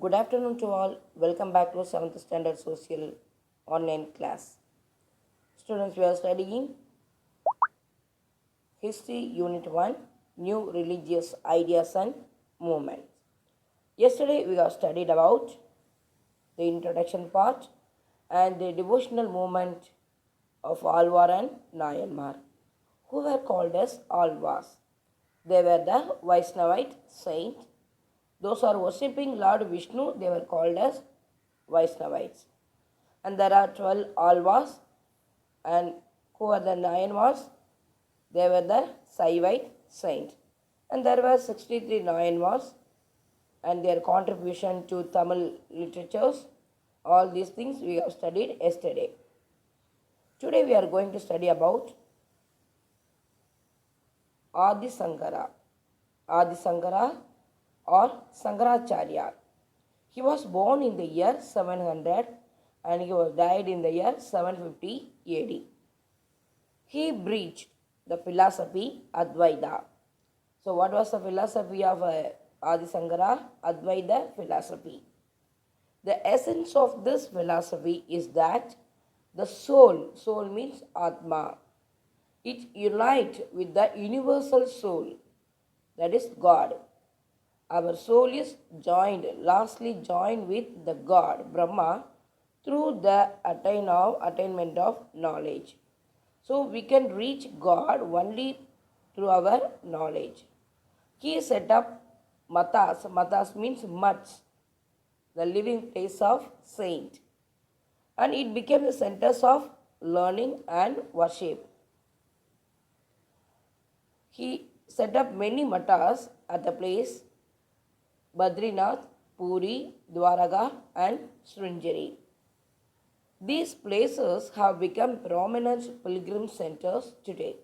Good afternoon to all. Welcome back to 7th Standard Social online class. Students, we are studying History Unit 1 New Religious Ideas and Movements. Yesterday, we have studied about the introduction part and the devotional movement of Alvar and Nayanmar, who were called as Alvars. They were the Vaisnavite saint. Those who are worshipping Lord Vishnu, they were called as Vaisnavites. And there are 12 Alvas, and who are the Nayanmars? They were the Saivite saint. And there were 63 Nayanmars and their contribution to Tamil literatures. All these things we have studied yesterday. Today we are going to study about Adi Sankara. Adi Sankara or Sankaracharya. He was born in the year 700 and he was died in the year 750 AD. He preached the philosophy Advaita. So what was the philosophy of Adi Sankara? Advaita philosophy. The essence of this philosophy is that the soul means Atma, it unites with the universal soul, that is God. Our soul is lastly joined with the God, Brahma, through the attainment of knowledge. So we can reach God only through our knowledge. He set up matas. Matas means mutts, the living place of saint. And it became the centers of learning and worship. He set up many matas at the place Badrinath, Puri, Dwaraka and Sringeri. These places have become prominent pilgrim centers today.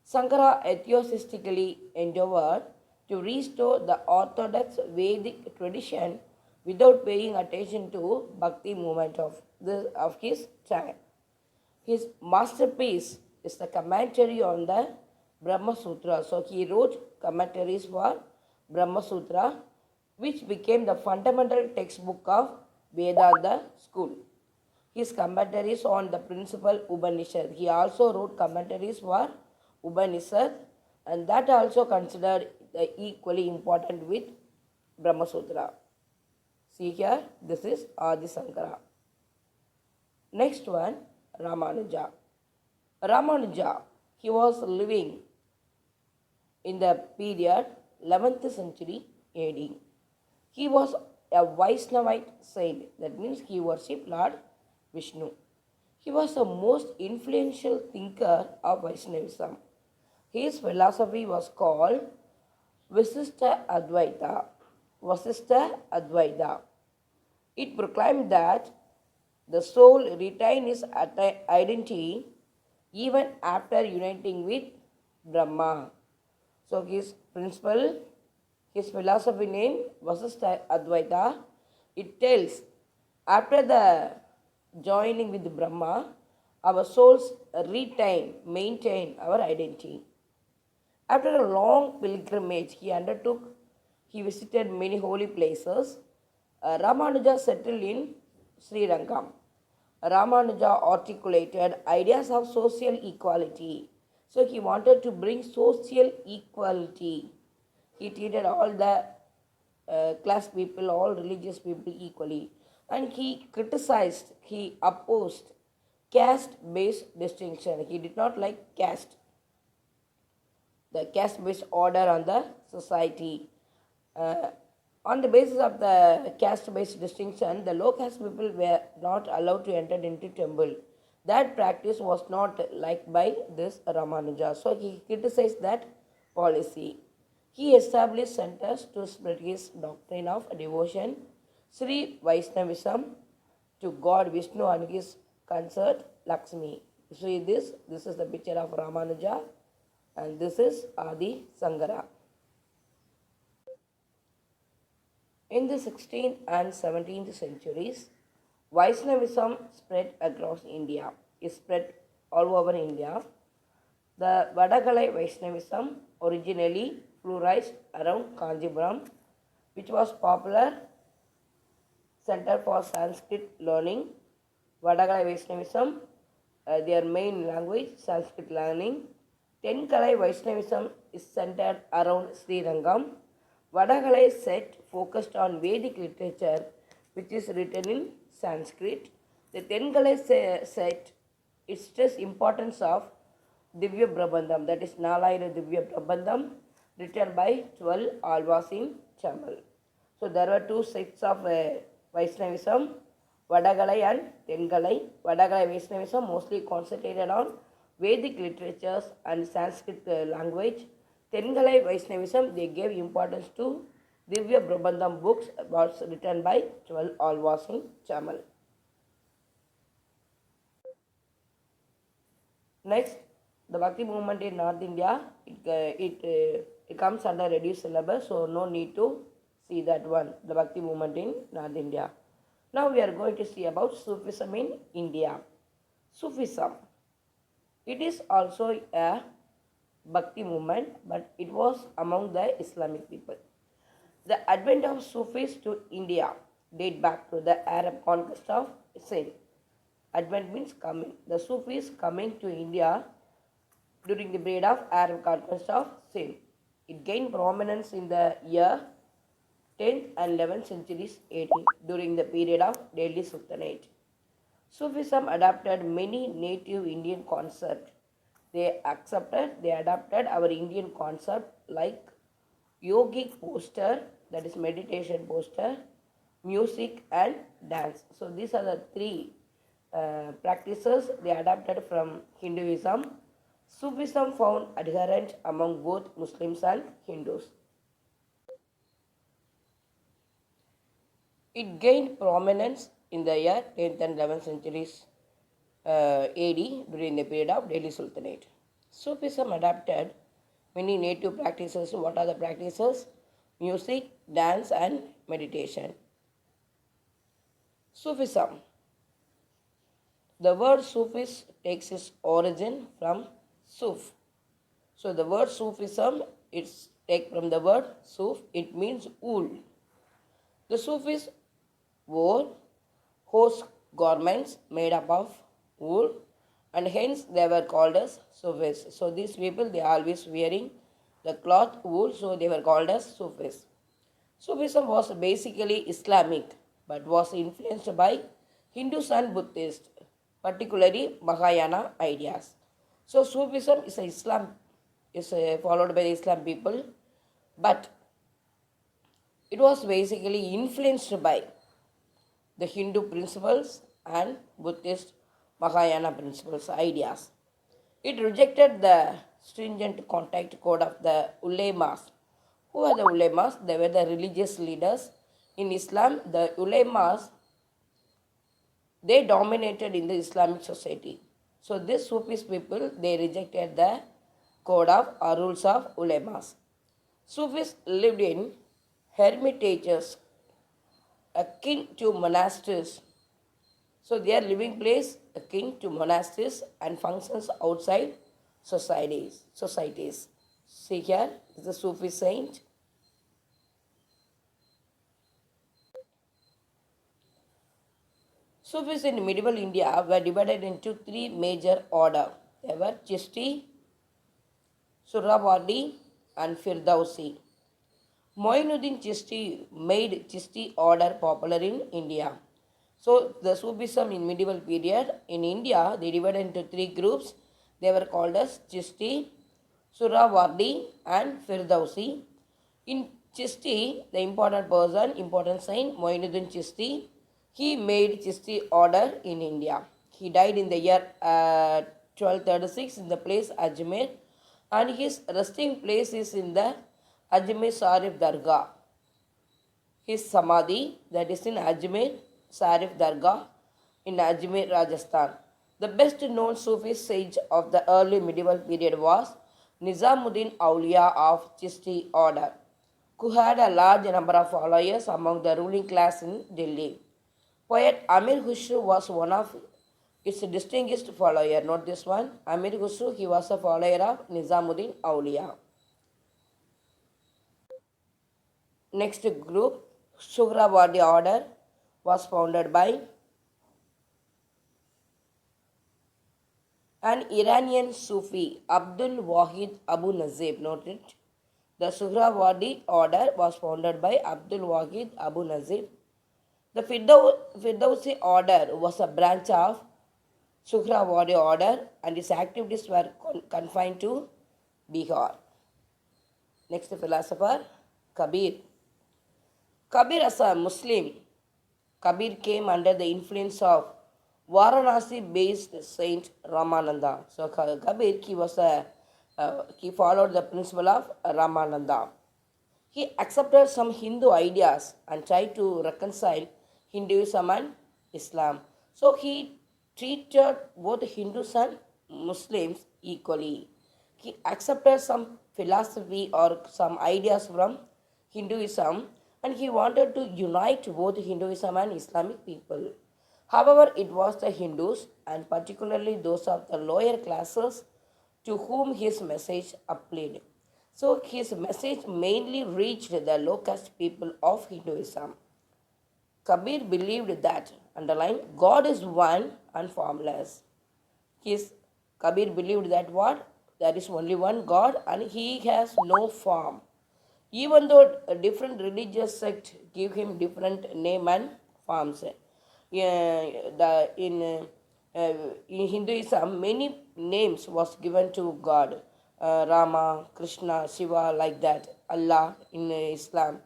Sankara enthusiastically endeavored to restore the orthodox Vedic tradition without paying attention to Bhakti movement of his time. His masterpiece is the commentary on the Brahma Sutra. So he wrote commentaries for Brahma Sutra, which became the fundamental textbook of Vedanta school. His commentaries on the principal Upanishad. He also wrote commentaries for Upanishad, and that also considered equally important with Brahma Sutra. See here, this is Adi Sankara. Next one, Ramanuja. Ramanuja, he was living in the period 11th century AD. He was a Vaisnavite saint, that means he worshipped Lord Vishnu. He was the most influential thinker of Vaishnavism. His philosophy was called Vasistha Advaita. Vasistha Advaita. It proclaimed that the soul retains its identity even after uniting with Brahma. So his principle, his philosophy name Vasistha Advaita, it tells after the joining with Brahma, our souls maintain our identity. After a long pilgrimage he visited many holy places. Ramanuja settled in Sri Rangam. Ramanuja articulated ideas of social equality. So he wanted to bring social equality. He treated all the class people, all religious people equally. And he opposed caste-based distinction. He did not like the caste-based order on the society. On the basis of the caste-based distinction, the low caste people were not allowed to enter into temple. That practice was not liked by this Ramanuja. So he criticized that policy. He established centers to spread his doctrine of devotion, Sri Vaishnavism, to God Vishnu and his consort Lakshmi. See this is the picture of Ramanuja and this is Adi Sankara. In the 16th and 17th centuries, Vaishnavism spread across India. It spread all over India. The Vadakalai Vaishnavism originally flourished around Kanjipuram, which was popular Center for Sanskrit Learning. Vadagalai Vaishnavism, their main language, Sanskrit learning. Tenkalai Vaishnavism is centered around Sri Rangam. Vadagalai set focused on Vedic literature, which is written in Sanskrit. The Tenkalai set it stressed importance of Divya Prabandham, that is Nalayana Divya Prabandham, written by 12 Alvas in Tamil. So there were two sects of Vaishnavism, Vadagalai and Tengalai. Vadagalai Vaishnavism mostly concentrated on Vedic literatures and Sanskrit language. Tengalai Vaishnavism, they gave importance to Divya Prabandham books was written by 12 Alvas in Tamil. Next, the Bhakti movement in North India, it comes under reduced syllabus, so no need to see that one, the Bhakti movement in North India. Now we are going to see about Sufism in India. Sufism, it is also a Bhakti movement, but it was among the Islamic people. The advent of Sufis to India date back to the Arab conquest of Sind. Advent means coming. The Sufis coming to India during the period of Arab conquest of Sind. It gained prominence in the year 10th and 11th centuries AD during the period of Delhi Sultanate. Sufism adopted many native Indian concepts. They adopted our Indian concept like yogic posture, that is meditation posture, music and dance. So these are the three practices they adapted from Hinduism. Sufism found adherents among both Muslims and Hindus. It gained prominence in the year 10th and 11th centuries AD during the period of Delhi Sultanate. Sufism adapted many native practices. What are the practices? Music, dance and meditation. Sufism. The word Sufis takes its origin from Suf. So the word Sufism, it's take from the word Suf, it means wool. The Sufis wore horse garments made up of wool and hence they were called as Sufis. So these people, they are always wearing the cloth wool, so they were called as Sufis. Sufism was basically Islamic but was influenced by Hindus and Buddhists, particularly Mahayana ideas. So Sufism is followed by the Islam people, but it was basically influenced by the Hindu principles and Buddhist Mahayana principles, ideas. It rejected the stringent contact code of the ulemas. Who are the ulemas? They were the religious leaders. In Islam, the ulemas, they dominated in the Islamic society. So these Sufis people, they rejected the code of or rules of ulemas. Sufis lived in hermitages akin to monasteries. So their living place akin to monasteries and functions outside societies. See here is the Sufi saint. Sufis in medieval India were divided into three major orders. They were Chishti, Surawardi and Firdausi. Moinuddin Chishti made Chishti order popular in India. So the Sufism in medieval period in India, they divided into three groups. They were called as Chishti, Surawardi and Firdausi. In Chishti, the important saint, Moinuddin Chishti, he made Chishti order in India. He died in the year 1236 in the place Ajmer, and his resting place is in the Ajmer Sharif Dargah. His Samadhi, that is in Ajmer Sharif Dargah in Ajmer, Rajasthan. The best known Sufi sage of the early medieval period was Nizamuddin Auliya of Chishti order, who had a large number of followers among the ruling class in Delhi. Poet Amir Khusro was one of its distinguished follower. Note this one. Amir Khusro, he was a follower of Nizamuddin Auliya. Next group, Sugrawadi order. was founded by an Iranian Sufi, Abdul Wahid Abu Nazib. Note it. The Suhrawardi order was founded by Abdul Wahid Abu Nazib. The Firdausi order was a branch of Suhrawardi order and its activities were confined to Bihar. Next philosopher, Kabir. Kabir as a Muslim, Kabir came under the influence of Varanasi-based Saint Ramananda. So Kabir, he followed the principle of Ramananda. He accepted some Hindu ideas and tried to reconcile Hinduism and Islam. So he treated both Hindus and Muslims equally. He accepted some philosophy or some ideas from Hinduism and he wanted to unite both Hinduism and Islamic people. However, it was the Hindus and particularly those of the lower classes to whom his message applied. So his message mainly reached the low caste people of Hinduism. Kabir believed that, underline, God is one and formless. Kabir believed that what? There is only one God and he has no form. Even though a different religious sect give him different name and forms. In Hinduism, many names was given to God. Rama, Krishna, Shiva, like that. Allah in Islam.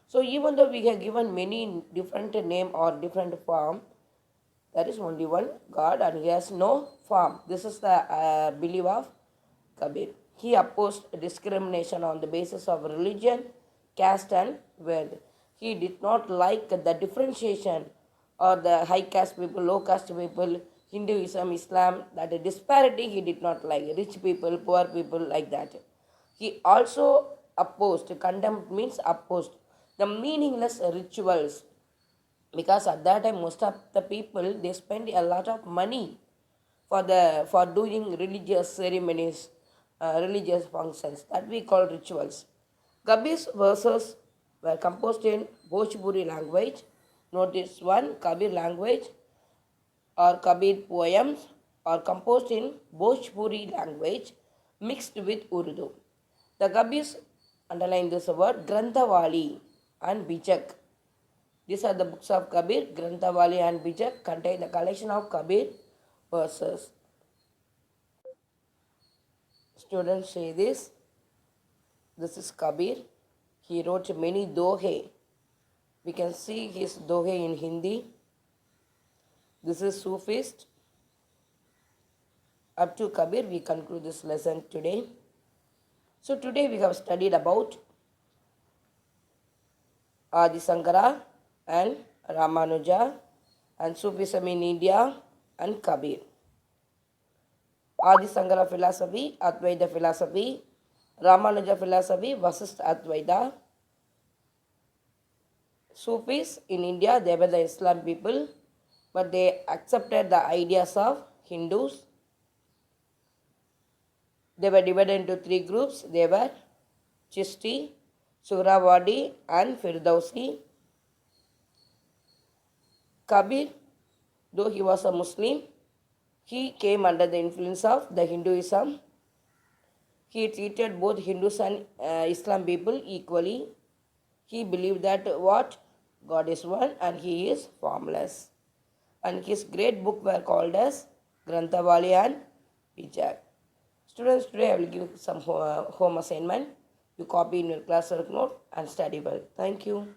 So even though we have given many different name or different form, there is only one God and he has no form. This is the belief of Kabir. He opposed discrimination on the basis of religion, caste and wealth. He did not like the differentiation or the high caste people, low caste people, Hinduism, Islam, that disparity he did not like. Rich people, poor people, like that. He also opposed, condemned means opposed, the meaningless rituals. Because at that time most of the people they spend a lot of money for doing religious ceremonies, religious functions that we call rituals. Kabir's verses were composed in Bhojpuri language. Notice one, Kabir language or Kabir poems are composed in Bhojpuri language mixed with Urdu. The Kabirs, underline this word, Granthawali and Bijak. These are the books of Kabir. Granthawali and Bijak contain the collection of Kabir verses. Students say this. This is Kabir. He wrote many dohe. We can see his dohe in Hindi. This is Sufist. Up to Kabir, we conclude this lesson today. So today we have studied about Adi Shankara and Ramanuja and Sufism in India and Kabir. Adi Shankara philosophy, Advaita philosophy, Ramanuja philosophy, Vasishtha Advaita. Sufis in India, they were the Islam people, but they accepted the ideas of Hindus. They were divided into three groups. They were Chishti, Suhrawardi and Firdausi. Kabir, though he was a Muslim, he came under the influence of the Hinduism. He treated both Hindus and Islam people equally. He believed that what? God is one and he is formless. And his great book were called as Granthawali and Bijak. Students, today I will give some home assignment. You copy in your class work note and study well. Thank you.